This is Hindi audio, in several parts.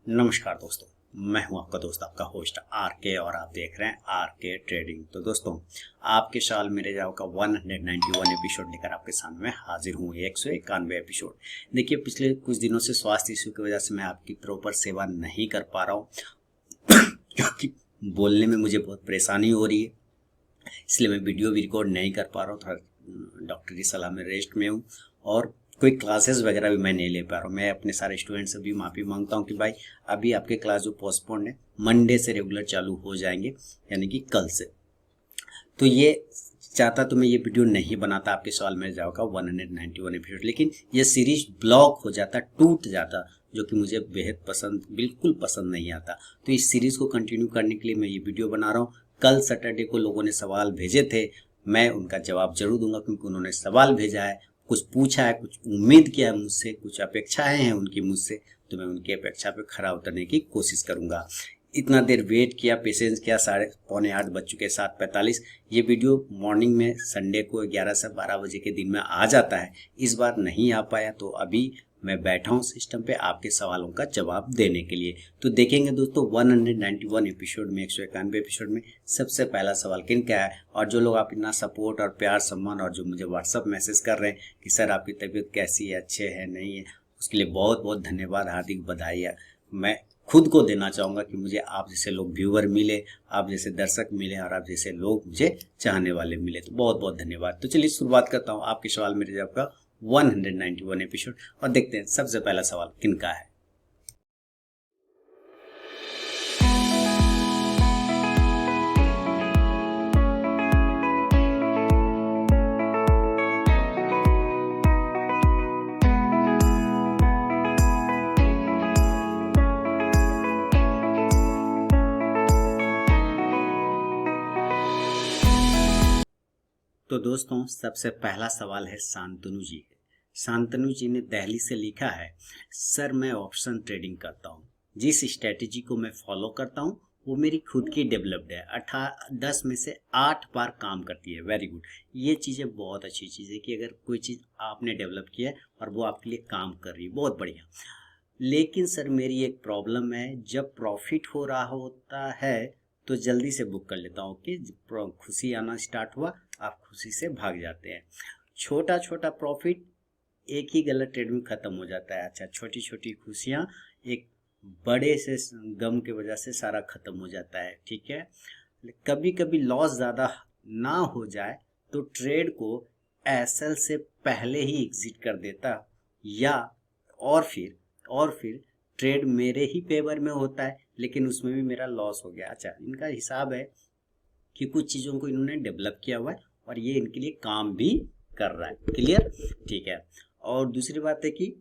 नमस्कार दोस्तों, मैं हूं आपका दोस्त, आपका होस्ट आर के, और आप देख रहे हैं आर के ट्रेडिंग। तो दोस्तों, आपके साल मेरे जाओ का 191 एपिसोड लेकर आपके सामने हाजिर हूं। 191 एपिसोड। देखिए, पिछले कुछ दिनों से स्वास्थ्य इश्यू की वजह से मैं आपकी प्रॉपर सेवा नहीं कर पा रहा हूँ क्योंकि बोलने में मुझे बहुत परेशानी हो रही है, इसलिए मैं वीडियो भी रिकॉर्ड नहीं कर पा रहा हूँ। थोड़ा डॉक्टर की सलाह में रेस्ट में हूँ और कोई क्लासेस वगैरह भी मैं नहीं ले पा रहा हूँ। मैं अपने सारे स्टूडेंट से भी माफ़ी मांगता हूँ कि भाई अभी आपके क्लास जो पोस्टपोन है, मंडे से रेगुलर चालू हो जाएंगे, यानी कि कल से। तो ये चाहता तो मैं ये वीडियो नहीं बनाता, आपके सवाल में जाओगा 191 एपिसोड, लेकिन ये सीरीज ब्लॉक हो जाता, टूट जाता, जो कि मुझे बेहद पसंद, बिल्कुल पसंद नहीं आता। तो इस सीरीज को कंटिन्यू करने के लिए मैं ये वीडियो बना रहा हूँ। कल सैटरडे को लोगों ने सवाल भेजे थे, मैं उनका जवाब जरूर दूंगा, क्योंकि उन्होंने सवाल भेजा है, कुछ पूछा है, कुछ उम्मीद किया है मुझसे, कुछ अपेक्षाएं हैं उनकी मुझसे, तो मैं उनकी अपेक्षा पे खरा उतरने की कोशिश करूंगा। इतना देर वेट किया, पेशेंस किया, 7:45 बज चुके, 7:45। ये वीडियो मॉर्निंग में संडे को 11 से 12 बजे के दिन में आ जाता है, इस बार नहीं आ पाया, तो अभी मैं बैठा हूँ सिस्टम पे आपके सवालों का जवाब देने के लिए। तो देखेंगे दोस्तों, 191 एपिसोड में, 191 एपिसोड में सबसे पहला सवाल किन का है। और जो लोग आप इतना सपोर्ट और प्यार सम्मान, और जो मुझे व्हाट्सअप मैसेज कर रहे हैं कि सर आपकी तबीयत कैसी है, अच्छे है नहीं है, उसके लिए बहुत बहुत धन्यवाद, हार्दिक बधाई है। मैं खुद को देना चाहूँगा कि मुझे आप जैसे लोग व्यूअर मिले, आप जैसे दर्शक मिले, और आप जैसे लोग मुझे चाहने वाले मिले, तो बहुत बहुत धन्यवाद। तो चलिए शुरुआत करता हूँ आपके सवाल मेरे जवाब का 191 एपिसोड, और देखते हैं सबसे पहला सवाल किनका है। तो दोस्तों, सबसे पहला सवाल है शांतनु जी। शांतनु जी ने दिल्ली से लिखा है, सर मैं ऑप्शन ट्रेडिंग करता हूँ, जिस स्ट्रेटेजी को मैं फॉलो करता हूँ वो मेरी खुद की डेवलप्ड है, 10 में से 8 बार काम करती है। Very good. ये चीज़ें बहुत अच्छी चीज़ है कि अगर कोई चीज़ आपने डेवलप किया है और वो आपके लिए काम कर रही है, बहुत बढ़िया। लेकिन सर मेरी एक प्रॉब्लम है, जब प्रॉफिट हो रहा होता है तो जल्दी से बुक कर लेता हूँ कि खुशी आना स्टार्ट हुआ, आप खुशी से भाग जाते हैं। छोटा छोटा प्रॉफिट एक ही गलत ट्रेड में ख़त्म हो जाता है। अच्छा, छोटी छोटी खुशियाँ एक बड़े से गम की वजह से सारा ख़त्म हो जाता है। ठीक है, कभी कभी लॉस ज़्यादा ना हो जाए तो ट्रेड को एसएल से पहले ही एग्जिट कर देता, या और फिर ट्रेड मेरे ही फेवर में होता है, लेकिन उसमें भी मेरा लॉस हो गया। अच्छा, इनका हिसाब है कि कुछ चीज़ों को इन्होंने डेवलप किया हुआ है और ये इनके लिए काम भी कर रहा है। क्लियर? ठीक है। और दूसरी बात है कि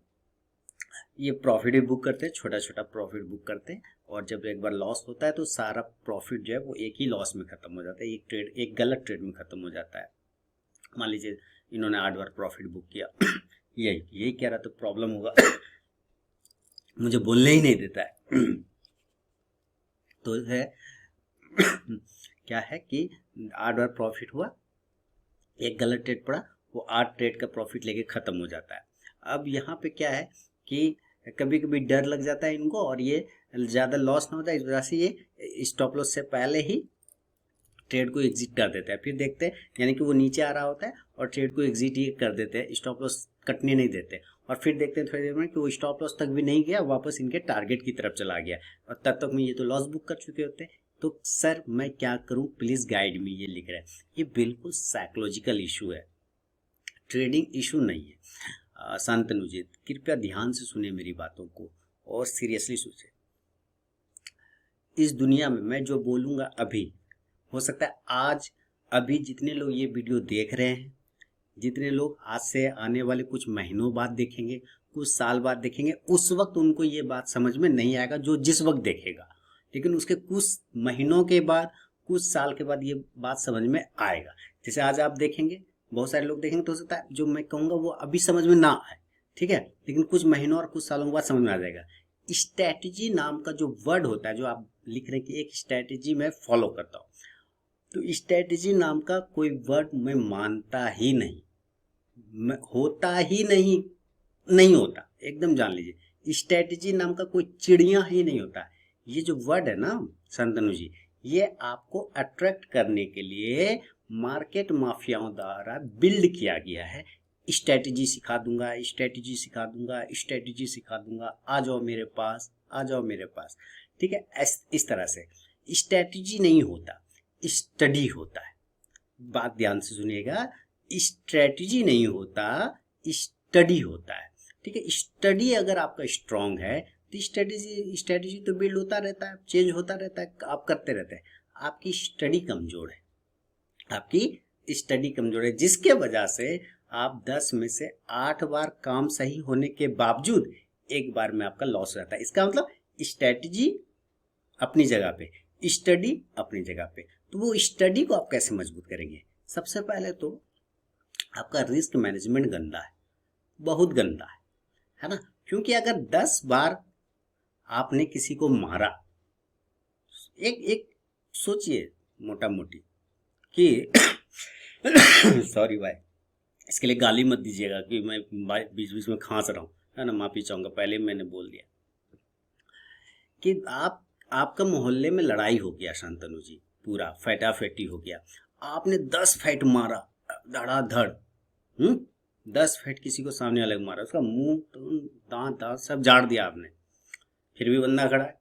ये प्रॉफिट भी बुक करते हैं, छोटा छोटा प्रॉफिट बुक करते हैं, और जब एक बार लॉस होता है तो सारा प्रॉफिट जो है वो एक ही लॉस में ख़त्म हो जाता है, एक गलत ट्रेड में ख़त्म हो जाता है। मान लीजिए इन्होंने 8 बार प्रॉफिट बुक किया यही कह रहा, तो प्रॉब्लम होगा मुझे बोलने ही नहीं देता है तो है क्या है कि 8 बार प्रॉफिट हुआ, एक गलत ट्रेड पड़ा, वो 8 ट्रेड का प्रॉफिट लेके ख़त्म हो जाता है। अब यहाँ पे क्या है कि कभी कभी डर लग जाता है इनको, और ये ज़्यादा लॉस ना होता है, इस वजह से ये स्टॉप लॉस से पहले ही ट्रेड को एग्जिट कर देता है। फिर देखते हैं, यानी कि वो नीचे आ रहा होता है और ट्रेड को एग्जिट ही कर देते हैं, स्टॉप लॉस कटने नहीं देते। और फिर देखते हैं थोड़ी देर में कि वो स्टॉप लॉस तक भी नहीं गया, वापस इनके टारगेट की तरफ चला गया, और तब तक में ये तो लॉस बुक कर चुके होते हैं। तो सर मैं क्या करूं, प्लीज़ गाइड मी, ये लिख रहे हैं। ये बिल्कुल साइकोलॉजिकल इशू है, ट्रेडिंग इशू नहीं है। शांतनु जी, कृपया ध्यान से सुने मेरी बातों को और सीरियसली सोचें। इस दुनिया में मैं जो बोलूँगा अभी, हो सकता है आज अभी जितने लोग ये वीडियो देख रहे हैं, जितने लोग आज से आने वाले कुछ महीनों बाद देखेंगे, कुछ साल बाद देखेंगे, उस वक्त उनको ये बात समझ में नहीं आएगा जो जिस वक्त देखेगा, लेकिन उसके कुछ महीनों के बाद, कुछ साल के बाद ये बात समझ में आएगा। जैसे आज आप देखेंगे, बहुत सारे लोग देखेंगे, तो हो सकता है जो मैं कहूँगा वो अभी समझ में ना आए, ठीक है, लेकिन कुछ महीनों और कुछ सालों के बाद समझ में आ जाएगा। स्ट्रैटेजी नाम का जो वर्ड होता है, जो आप लिख रहे हैं कि एक स्ट्रैटेजी मैं फॉलो करता हूँ, तो स्ट्रैटेजी नाम का कोई वर्ड मैं मानता ही नहीं, होता ही नहीं, नहीं होता, एकदम जान लीजिए। स्ट्रेटजी नाम का कोई चिड़िया ही नहीं होता। ये जो वर्ड है ना शांतनु जी, ये आपको अट्रैक्ट करने के लिए मार्केट माफियाओं द्वारा बिल्ड किया गया है। स्ट्रेटजी सिखा दूंगा, स्ट्रेटजी सिखा दूंगा, स्ट्रेटजी सिखा दूंगा, आ जाओ मेरे पास, आ जाओ मेरे पास। ठीक है, इस तरह से स्ट्रेटजी नहीं होता, स्टडी होता है। बात ध्यान से सुनिएगा, स्ट्रेटजी नहीं होता, स्टडी होता है। ठीक है, स्टडी अगर आपका स्ट्रांग है तो स्ट्रेटजी तो बिल्ड होता रहता है, चेंज होता रहता है, आप करते रहते हैं। आपकी स्टडी कमजोर है, आपकी स्टडी कमजोर है, जिसके वजह से आप 10 में से 8 बार काम सही होने के बावजूद एक बार में आपका लॉस रहता है। इसका मतलब स्ट्रेटजी अपनी जगह पे, स्टडी अपनी जगह पे। तो वो स्टडी को आप कैसे मजबूत करेंगे? सबसे पहले तो आपका रिस्क मैनेजमेंट गंदा है, बहुत गंदा है ना। क्योंकि अगर 10 बार आपने किसी को मारा, एक सोचिए मोटा मोटी कि सॉरी भाई, इसके लिए गाली मत दीजिएगा कि मैं बीच बीच में खांस रहा हूँ, है ना, माफी चाहूंगा, पहले मैंने बोल दिया कि आपका मोहल्ले में लड़ाई हो गया शांतनु जी, पूरा फैटाफैटी हो गया, आपने 10 फैट मारा धड़ाधड़, 10 फैट किसी को सामने वाले को मारा, उसका मुंह दांत सब झाड़ दिया आपने, फिर भी बंदा खड़ा है,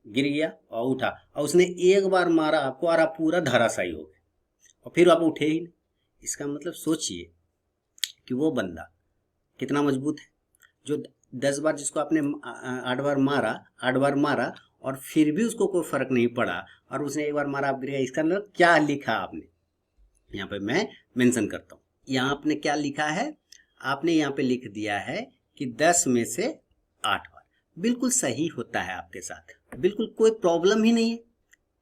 गिर गया और उठा, और उसने एक बार मारा आपको और आप पूरा धराशायी हो गए और फिर आप उठे ही नहीं। इसका मतलब सोचिए कि वो बंदा कितना मजबूत है, जो 10 बार जिसको आपने 8 बार मारा और फिर भी उसको कोई फर्क नहीं पड़ा, और उसने एक बार मारा आप गिर गया। इसका मतलब क्या लिखा आपने, यहाँ पे मैं मेंशन करता हूँ, यहाँ आपने क्या लिखा है, आपने यहाँ पे लिख दिया है कि 10 में से 8 बार। बिल्कुल सही होता है आपके साथ, बिल्कुल कोई प्रॉब्लम ही नहीं है।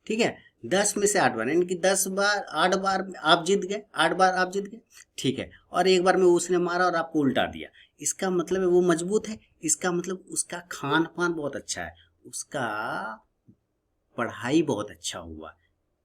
ठीक है, 10 में से 8 बार, यानी कि 10 बार 8 बार आप जीत गए, 8 बार आप जीत गए। ठीक है, और एक बार में उसने मारा और आपको उल्टा दिया, इसका मतलब है वो मजबूत है, इसका मतलब उसका खान पान बहुत अच्छा है, उसका पढ़ाई बहुत अच्छा हुआ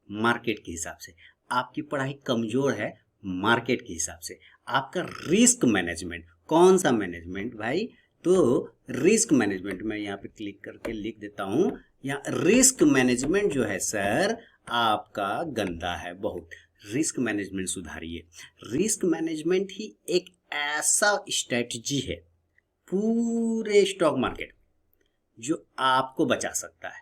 मार्केट के हिसाब से। आपकी पढ़ाई कमजोर है मार्केट के हिसाब से। आपका रिस्क मैनेजमेंट, कौन सा मैनेजमेंट भाई, तो रिस्क मैनेजमेंट मैं यहाँ पे क्लिक करके लिख देता हूँ, यहाँ रिस्क मैनेजमेंट जो है सर आपका गंदा है बहुत। रिस्क मैनेजमेंट सुधारिए। रिस्क मैनेजमेंट ही एक ऐसा स्ट्रेटजी है पूरे स्टॉक मार्केट जो आपको बचा सकता है,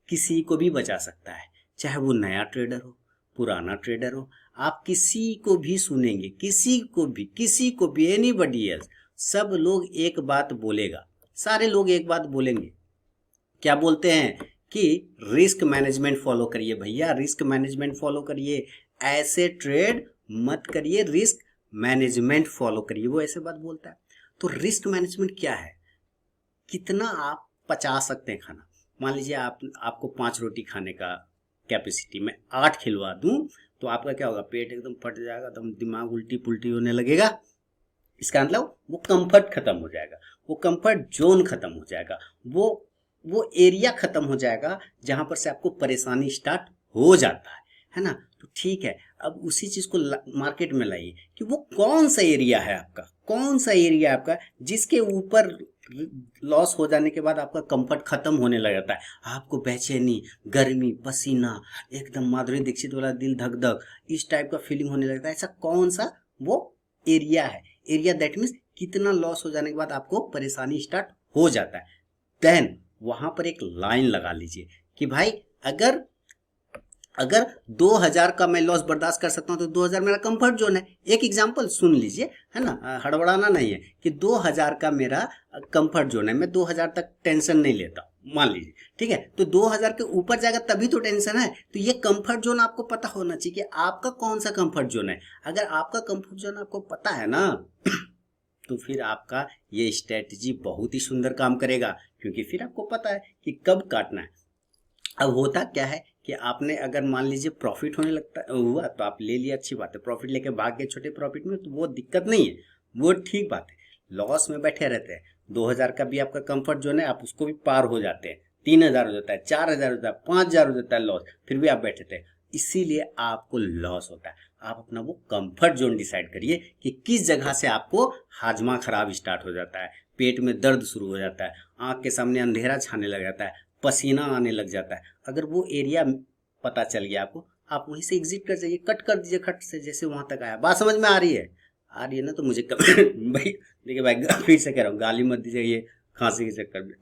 किसी को भी बचा सकता है, चाहे वो नया ट्रेडर हो, पुराना ट्रेडर हो। आप किसी को भी सुनेंगे, किसी को भी एनीबॉडी एल्स, सब लोग एक बात बोलेगा, सारे लोग एक बात बोलेंगे, क्या बोलते हैं कि रिस्क मैनेजमेंट फॉलो करिए भैया, रिस्क मैनेजमेंट फॉलो करिए, ऐसे ट्रेड मत करिए, रिस्क मैनेजमेंट फॉलो करिए, वो ऐसे बात बोलता है। तो रिस्क मैनेजमेंट क्या है, कितना आप पचा सकते हैं खाना। मान लीजिए आपको 5 रोटी खाने का कैपेसिटी, में 8 खिलवा दूं तो आपका क्या होगा, पेट एकदम फट जाएगा, एकदम दिमाग उल्टी पुल्टी होने लगेगा। इसका मतलब वो कंफर्ट खत्म हो जाएगा, वो कंफर्ट जोन खत्म हो जाएगा, वो एरिया खत्म हो जाएगा जहां पर से आपको परेशानी स्टार्ट हो जाता है ना। तो ठीक है, अब उसी चीज को मार्केट में लाइए कि वो कौन सा एरिया है आपका, कौन सा एरिया है आपका जिसके ऊपर लॉस हो जाने के बाद आपका कंफर्ट खत्म होने लग जाता है, आपको बेचैनी, गर्मी, पसीना, एकदम माधुरी दीक्षित वाला दिल धक धक, इस टाइप का फीलिंग होने लगता है। ऐसा कौन सा वो एरिया है, एरिया दैट मीन्स कितना लॉस हो जाने के बाद आपको परेशानी स्टार्ट हो जाता है। देन वहां पर एक लाइन लगा लीजिए कि भाई अगर 2000 का मैं लॉस बर्दाश्त कर सकता हूं तो 2000 मेरा कंफर्ट जोन है। एक एग्जांपल सुन लीजिए, है ना, हड़बड़ाना नहीं है कि 2000 का मेरा कंफर्ट जोन है, मैं 2000 तक टेंशन नहीं लेता, मान लीजिए, ठीक है। तो 2000 के ऊपर जाएगा तभी तो टेंशन है। तो ये कंफर्ट जोन आपको पता होना चाहिए कि आपका कौन सा कंफर्ट जोन है। अगर आपका कंफर्ट जोन आपको पता है ना तो फिर आपका ये स्ट्रेटजी बहुत ही सुंदर काम करेगा, क्योंकि फिर आपको पता है कि कब काटना है। अब होता क्या है कि आपने अगर मान लीजिए प्रॉफिट होने लगता हुआ तो आप ले लिया, अच्छी बात है, प्रॉफिट लेके भाग गए छोटे प्रॉफिट में तो वो दिक्कत नहीं है, वो ठीक बात है। लॉस में बैठे रहते हैं, 2000 का भी आपका कंफर्ट जोन है, आप उसको भी पार हो जाते हैं, 3000 हो जाता है, 4000 हो जाता है, 5000 हो जाता है लॉस, फिर भी आप बैठे थे, इसीलिए आपको लॉस होता है। आप अपना वो कंफर्ट जोन डिसाइड करिए कि किस जगह से आपको हाजमा खराब स्टार्ट हो जाता है, पेट में दर्द शुरू हो जाता है, आंख के सामने अंधेरा छाने लग जाता है, पसीना आने लग जाता है, अगर वो एरिया पता चल गया आपको, आप वहीं से एग्जिट कर जाइए, कट कर दीजिए खट से, जैसे वहां तक आया। बात समझ में आ रही है? आ रही है ना? तो मुझे भाई देखिए भाई, फिर से कह रहा हूँ, गाली मत दीजिए ये खांसी के चक्कर में।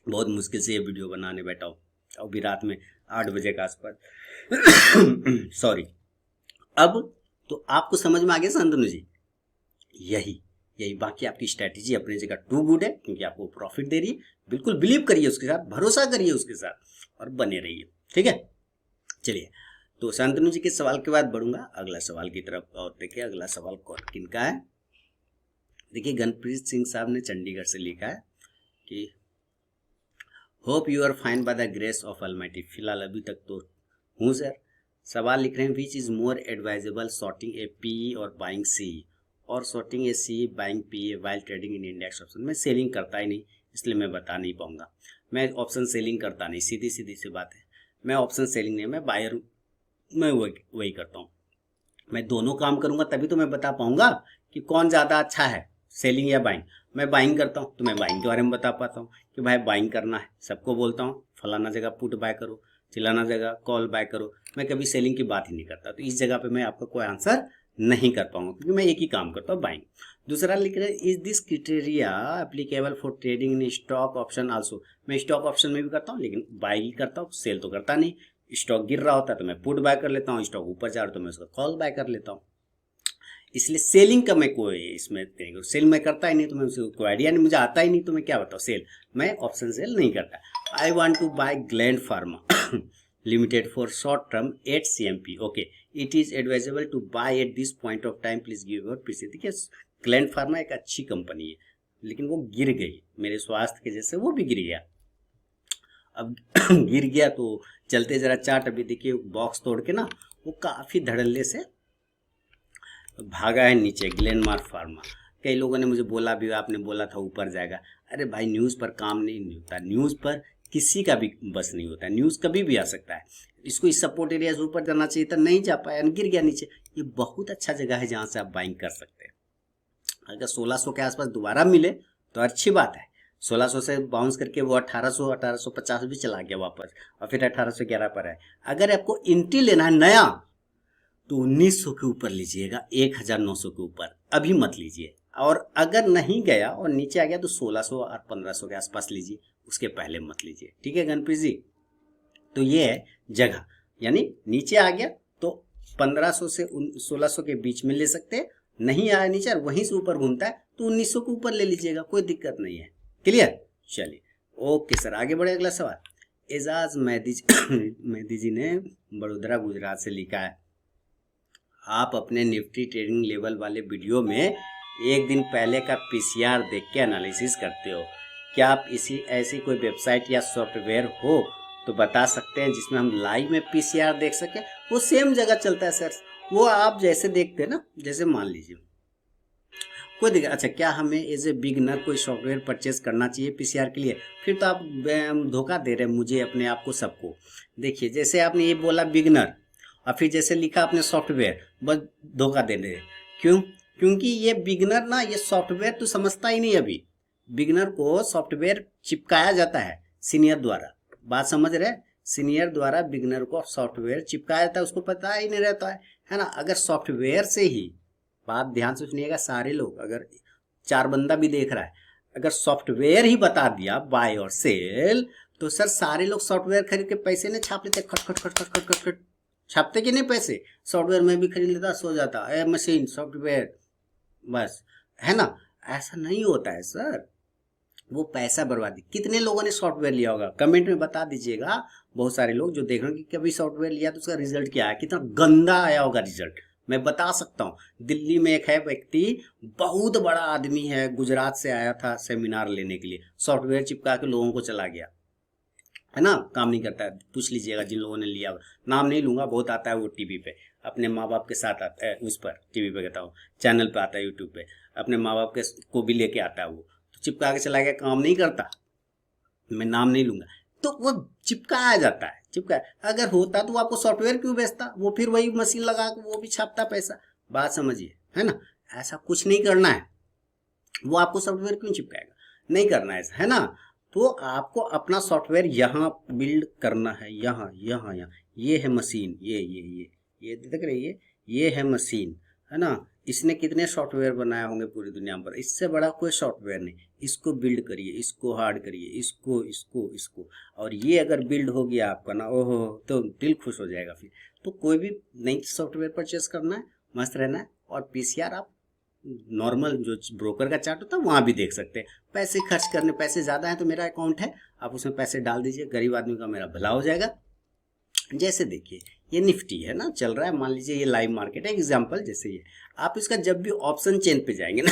बहुत मुश्किल से ये वीडियो बनाने बैठा हूँ, अभी रात में 8 बजे के आसपास। सॉरी। अब तो आपको समझ में आ गया शांतनु जी? यही बाकी आपकी स्ट्रैटेजी अपनी जगह टू गुड है, क्योंकि आपको प्रॉफिट दे रही है। बिल्कुल बिलीव करिए उसके साथ, भरोसा करिए उसके साथ और बने रहिए, ठीक है? चलिए, तो शांतनु जी के सवाल के बाद बढ़ूंगा अगला सवाल की तरफ। और देखिए अगला सवाल किनका है। देखिए गणप्रीत सिंह साहब ने चंडीगढ़ से लिखा है कि hope you are fine by the grace of almighty. फिलहाल अभी तक तो हूँ सर। सवाल लिख रहे हैं, which is more advisable, shorting A P और बाइंग सी, और shorting A C buying P while trading in index option. मैं सेलिंग करता ही नहीं, इसलिए मैं बता नहीं पाऊंगा। मैं ऑप्शन सेलिंग करता नहीं, सीधी सी बात है। मैं ऑप्शन सेलिंग नहीं, मैं बायर, मैं वही करता हूँ। मैं दोनों काम करूंगा तभी तो मैं बता पाऊंगा कि कौन ज़्यादा अच्छा है, सेलिंग या बाइंग। मैं बाइंग करता हूँ तो मैं बाइंग के बारे में बता पाता हूँ कि भाई बाइंग करना है, सबको बोलता हूँ फलाना जगह पुट बाय करो, चिलाना जगह कॉल बाय करो। मैं कभी सेलिंग की बात ही नहीं करता, तो इस जगह पे मैं आपका कोई आंसर नहीं कर पाऊंगा, क्योंकि मैं एक ही काम करता हूँ, बाइंग। दूसरा लिख रहे हैं, is this criteria applicable for trading in stock option also. मैं स्टॉक ऑप्शन में भी करता हूँ, लेकिन बाई ही करता हूँ, सेल तो करता नहीं। स्टॉक गिर रहा होता है तो मैं पुट बाय कर लेता हूँ, स्टॉक ऊपर जा रहा तो मैं उसका कॉल बाय कर लेता हूँ। इसलिए सेलिंग का मैं कोई इसमें नहीं, सेल मैं करता ही नहीं, तो मैं उसको कोई आइडिया नहीं, मुझे आता ही नहीं, तो मैं क्या बताऊँ सेल। मैं ऑप्शन सेल नहीं करता। I want to buy Gland Pharma limited for short term at CMP। Okay, it is advisable to buy at this point of time, please give your prices. देखिए ग्लैंड फार्मा एक अच्छी कंपनी है, लेकिन वो गिर गई मेरे स्वास्थ्य के जैसे, वो भी गिर गया। अब गिर गया तो चलते जरा चार्ट, अभी देखिए बॉक्स तोड़ के ना वो काफी धड़ल्ले से भागा है नीचे, ग्लेनमार्क फार्मा। कई लोगों ने मुझे बोला भी, आपने बोला था ऊपर जाएगा। अरे भाई न्यूज़ पर काम नहीं होता, न्यूज़ पर किसी का भी बस नहीं होता, न्यूज़ कभी भी आ सकता है। इसको इस सपोर्ट एरिया से ऊपर जाना चाहिए था, नहीं जा पाया, गिर गया नीचे। ये बहुत अच्छा जगह है जहाँ से आप बाइंग कर सकते हैं। अगर 1600 के आसपास दोबारा मिले तो अच्छी बात है। 1600 से बाउंस करके वो 1800 1850 भी चला गया वापस, और फिर 1811 पर है। अगर आपको एंट्री लेना है नया, तो 1900 के ऊपर लीजिएगा, 1900 के ऊपर अभी मत लीजिए। और अगर नहीं गया और नीचे आ गया तो 1600 और 1500 के आसपास लीजिए, उसके पहले मत लीजिए, ठीक है गणप्रीत जी? तो ये है जगह, यानी नीचे आ गया तो 1500 से 1600 के बीच में ले सकते हैं, नहीं आया नीचे और वहीं से ऊपर घूमता है तो 1900 के ऊपर ले लीजिएगा, कोई दिक्कत नहीं है। क्लियर? चलिए ओके सर, आगे बढ़े। अगला सवाल एजाज मेहदी जी ने बड़ोदरा गुजरात से लिखा है, आप अपने निफ्टी ट्रेडिंग लेवल वाले वीडियो में एक दिन पहले का PCR देख के एनालिसिस करते हो। क्या आप ऐसी कोई वेबसाइट या सॉफ्टवेयर हो तो बता सकते हैं जिसमें हम लाइव में PCR देख सके? वो सेम जगह चलता है सर, वो आप जैसे देखते हैं ना, जैसे मान लीजिए कोई दिक्कत। अच्छा, क्या हमें एज ए बिगनर कोई सॉफ्टवेयर परचेज करना चाहिए PCR के लिए? फिर तो आप धोखा दे रहे हैं मुझे, अपने आप को, सबको। देखिए जैसे आपने ये बोला बिगनर, और फिर जैसे लिखा आपने सॉफ्टवेयर, बस धोखा दे रहे हैं। क्यों? क्योंकि ये बिगनर ना, ये सॉफ्टवेयर तो समझता ही नहीं अभी। बिगनर को सॉफ्टवेयर चिपकाया जाता है सीनियर द्वारा, बात समझ रहे? सीनियर द्वारा बिगनर को सॉफ्टवेयर चिपकाया जाता है, उसको पता ही नहीं रहता है ना। अगर सॉफ्टवेयर से ही, बात ध्यान से सुनिएगा सारे लोग, अगर 4 बंदा भी देख रहा है, अगर सॉफ्टवेयर ही बता दिया बाय और सेल, तो सर सारे लोग सॉफ्टवेयर खरीद के पैसे नहीं छाप लेते, खट खट खट खट खट खट खट छापते कि नहीं पैसे? सॉफ्टवेयर में भी खरीद लेता, सो जाता है मशीन सॉफ्टवेयर, बस, है ना। ऐसा नहीं होता है सर, वो पैसा बर्बादी। कितने लोगों ने सॉफ्टवेयर लिया होगा कमेंट में बता दीजिएगा। बहुत सारे लोग जो देख रहे हैं कि कभी सॉफ्टवेयर लिया तो उसका रिजल्ट क्या है, कितना गंदा आया होगा रिजल्ट। मैं बता सकता हूँ, दिल्ली में एक है व्यक्ति, बहुत बड़ा आदमी है, गुजरात से आया था सेमिनार लेने के लिए, सॉफ्टवेयर चिपका के लोगों को चला गया, है ना, काम नहीं करता है। पूछ लीजिएगा जिन लोगों ने लिया, नाम नहीं लूंगा, बहुत आता है वो टीवी पे, अपने माँ बाप के साथ आता है, उस पर टीवी पे कहता हूँ, चैनल पे आता है, यूट्यूब पे, अपने माँ बाप के को भी लेके आता है, वो तो चिपका के चला गया, काम नहीं करता। मैं नाम नहीं लूंगा, तो वो चिपकाया जाता है, अगर होता तो वो आपको सॉफ्टवेयर क्यों बेचता? वो फिर वही मशीन लगा के वो भी छापता पैसा, बात समझिए, है ना। ऐसा कुछ नहीं करना है, वो आपको सॉफ्टवेयर क्यों चिपकाएगा? नहीं करना है ना? तो आपको अपना सॉफ्टवेयर यहाँ बिल्ड करना है, यहाँ यहाँ यहाँ। ये है मशीन, ये देख रहे ये है मशीन, है ना? इसने कितने सॉफ्टवेयर बनाए होंगे पूरी दुनिया पर, इससे बड़ा कोई सॉफ्टवेयर नहीं। इसको बिल्ड करिए, इसको हार्ड करिए, इसको इसको इसको, और ये अगर बिल्ड हो गया आपका ना, ओहो, तो दिल खुश हो जाएगा फिर। तो कोई भी नई सॉफ्टवेयर परचेस करना है, मस्त रहना है। और पीसीआर आप नॉर्मल जो ब्रोकर का चार्ट होता है वहाँ भी देख सकते हैं। पैसे खर्च करने, पैसे ज़्यादा हैं तो मेरा अकाउंट है, आप उसमें पैसे डाल दीजिए, गरीब आदमी का मेरा भला हो जाएगा। जैसे देखिए ये निफ्टी है ना, चल रहा है, मान लीजिए ये लाइव मार्केट है एग्जांपल। जैसे ये आप इसका जब भी ऑप्शन चेन पे जाएंगे ना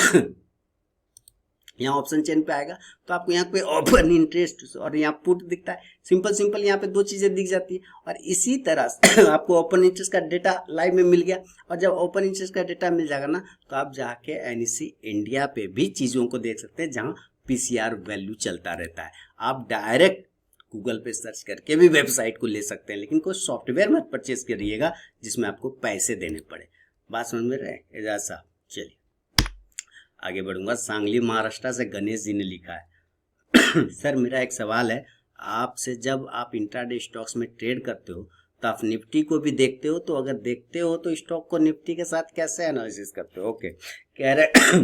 यहाँ ऑप्शन चेन पे आएगा तो आपको यहाँ पे ओपन इंटरेस्ट और यहाँ पुट दिखता है। सिंपल यहाँ पे दो चीजें दिख जाती है। और इसी तरह आपको ओपन इंटरेस्ट का डेटा लाइव में मिल गया। और जब ओपन इंटरेस्ट का डेटा मिल जाएगा ना, तो आप जाके एनईसी इंडिया पे भी चीजों को देख सकते हैं जहाँ पीसीआर वैल्यू चलता रहता है। आप डायरेक्ट गूगल पे सर्च करके भी वेबसाइट को ले सकते हैं, लेकिन कोई सॉफ्टवेयर मत परचेज करिएगा जिसमें आपको पैसे देने पड़े। बात समझ में रहे एजाज साहब? चलिए आगे बढ़ूंगा। सांगली महाराष्ट्र से गणेश जी ने लिखा है सर मेरा एक सवाल है आपसे, जब आप इंट्राडे स्टॉक्स में ट्रेड करते हो तो आप निफ्टी को भी देखते हो, तो अगर देखते हो तो स्टॉक को निफ्टी के साथ कैसे एनालिसिस करते हो? ओके, कह रहे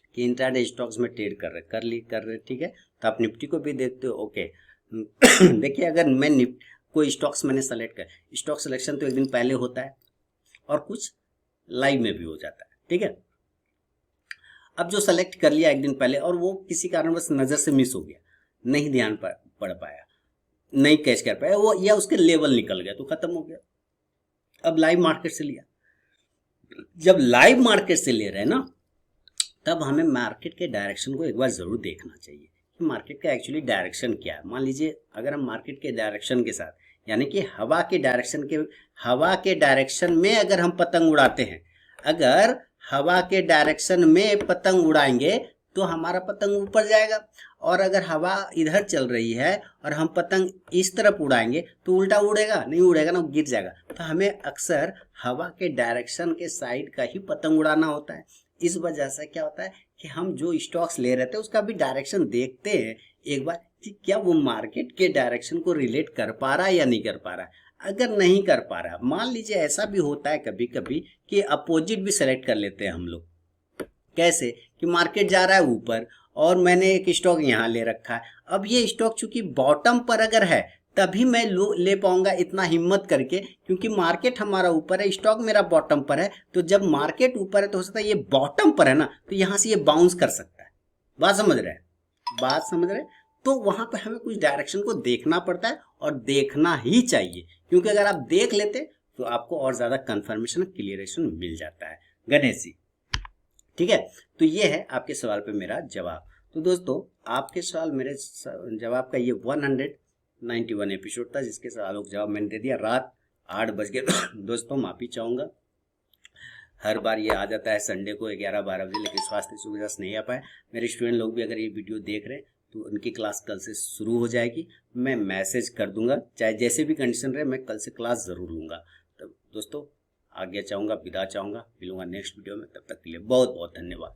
कि इंट्राडे स्टॉक्स में ट्रेड कर रहे ठीक है, तो आप निफ्टी को भी देखते हो। ओके देखिए, अगर मैं कोई स्टॉक्स मैंने सेलेक्ट कर, स्टॉक सिलेक्शन तो एक दिन पहले होता है और कुछ लाइव में भी हो जाता है, ठीक है। अब जो सेलेक्ट कर लिया एक दिन पहले और वो किसी कारणवश नजर से मिस हो गया, नहीं ध्यान पड़ पाया, नहीं कैच कर पाया वो, या उसके लेवल निकल गया तो खत्म हो गया। अब लाइव मार्केट से लिया, जब लाइव मार्केट से ले रहे हैं ना, तब हमें मार्केट के डायरेक्शन को एक बार जरूर देखना चाहिए कि मार्केट का एक्चुअली डायरेक्शन क्या है। मान लीजिए अगर हम मार्केट के डायरेक्शन के साथ, यानी कि हवा के डायरेक्शन में अगर हम पतंग उड़ाते हैं, अगर हवा के डायरेक्शन में पतंग उड़ाएंगे तो हमारा पतंग ऊपर जाएगा, और अगर हवा इधर चल रही है और हम पतंग इस तरफ उड़ाएंगे तो उल्टा उड़ेगा, नहीं उड़ेगा ना, गिर जाएगा। तो हमें अक्सर हवा के डायरेक्शन के साइड का ही पतंग उड़ाना होता है। इस वजह से क्या होता है कि हम जो स्टॉक्स ले रहे थे उसका भी डायरेक्शन देखते हैं एक बार कि क्या वो मार्केट के डायरेक्शन को रिलेट कर पा रहा है या नहीं कर पा रहा है। अगर नहीं कर पा रहा, मान लीजिए ऐसा भी होता है कभी कभी कि अपोजिट भी सेलेक्ट कर लेते हैं हम लोग। कैसे कि मार्केट जा रहा है ऊपर और मैंने एक स्टॉक यहाँ ले रखा है, अब ये स्टॉक चूंकि बॉटम पर अगर है तभी मैं ले पाऊंगा इतना हिम्मत करके, क्योंकि मार्केट हमारा ऊपर है, स्टॉक मेरा बॉटम पर है। तो जब मार्केट ऊपर है तो हो सकता है ये बॉटम पर है ना, तो यहाँ से ये बाउंस कर सकता है। बात समझ रहे हैं? तो वहां पर हमें कुछ डायरेक्शन को देखना पड़ता है, और देखना ही चाहिए, क्योंकि अगर आप देख लेते तो आपको और ज्यादा कंफर्मेशन, क्लियरेशन मिल जाता है। गणेश जी, ठीक है, तो ये है आपके सवाल पे मेरा जवाब। तो दोस्तों आपके सवाल मेरे जवाब का ये 191 एपिसोड था, जिसके सवालों का जवाब मैंने दे दिया। रात 8 बज गए दोस्तों, माफी चाहूंगा। हर बार ये आ जाता है संडे को 11-12 बजे, लेकिन स्वास्थ्य सुविधा से नहीं आ पाए। मेरे स्टूडेंट लोग भी अगर ये वीडियो देख रहे हैं तो उनकी क्लास कल से शुरू हो जाएगी। मैं मैसेज कर दूंगा, चाहे जैसे भी कंडीशन रहे, मैं कल से क्लास जरूर लूंगा। तो दोस्तों आज्ञा चाहूंगा, विदा चाहूंगा, मिलूंगा नेक्स्ट वीडियो में। तब तक के लिए बहुत बहुत धन्यवाद।